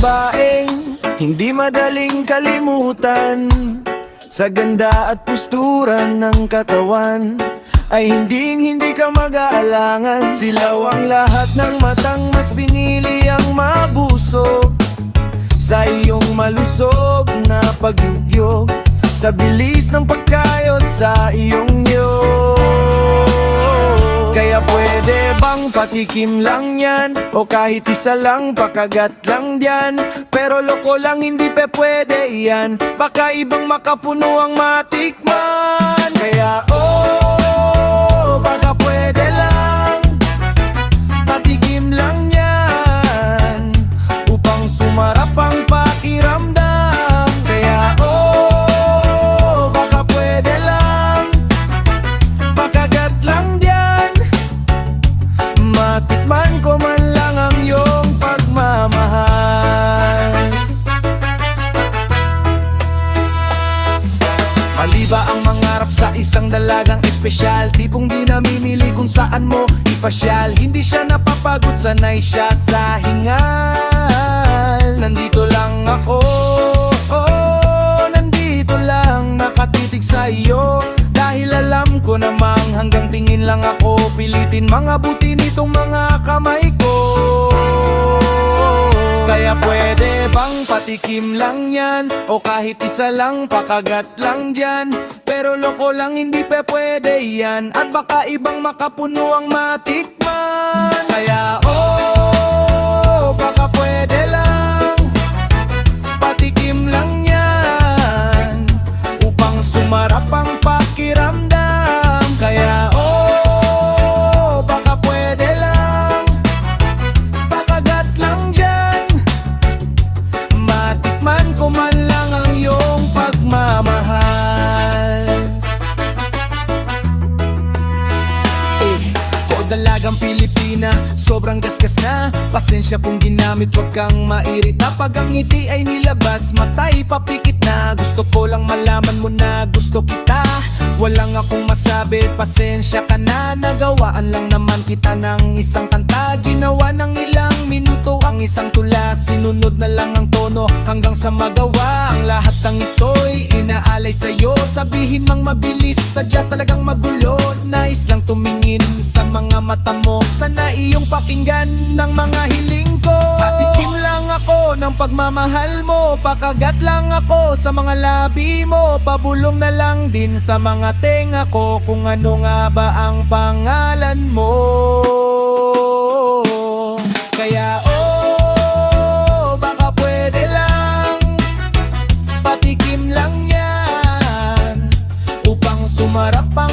babaeng hindi madaling kalimutan. Sa ganda at postura ng katawan ay hindi ka mag-aalangan. Silaw ang lahat ng matang mas pinili ang mabusog sa iyong malusog na pagyugyog, sa bilis ng pagkayod sa iyong niyog. Kaya pwede bang patikim lang yan, o kahit isa lang, pakagat lang diyan. Pero loko lang, hindi pwede yan, baka ibang makapuno ang matikman. Kaya baka pwede lang, patikim lang yan, upang sumarap ang pakiramdam. Kaya baka pwede lang, pakagat lang diyan, matikman ko man lang ang iyong pagmamahal. Mali ba ang mangarap sa isang dalagang espesyal? Tipong di namimili kung saan mo ipasyal. Hindi siya napapagod, sanay siya sa hingal. Nandito lang ako, nandito lang nakatitig sa iyo. Dahil alam ko namang hanggang tingin lang ako, pilitin mga buti nitong mga kamay ko. Kaya pwede bang patikim lang yan, o kahit isa lang, pakagat lang dyan. Pero loko lang, hindi pwede yan, at baka ibang makapuno ang matikman. Kaya baka pwede lang, patikim lang yan, upang sumarap ang pakiramdam. Kaya baka pwede lang, pakagat lang dyan, matikman ko man lang ang iyong pagmamahal. Dalagang Pilipina, sobrang gasgas na. Pasensya kung ginamit, wag kang mairita. Pag ang ngiti ay nilabas, mata'y papikit na. Gusto ko lang malaman mo na gusto kita. Walang akong masabi, pasensya ka na. Nagawaan lang naman kita ng isang kanta. Ginawa ng ilang minuto ang isang tula. Sinunod na lang ang tono hanggang sa magawa. Ang lahat ng ito'y inaalay sa'yo. Sabihin mang mabilis, sadya talagang magulo. Nais lang tumingin sa mga mata mo, sana iyong pakinggan ng mga hiling ko. Patikim lang ako ng pagmamahal mo, pakagat lang ako sa mga labi mo, pabulong na lang din sa mga tenga ko kung ano nga ba ang pangalan mo. Kaya baka pwede lang, patikim lang yan, upang sumarap ang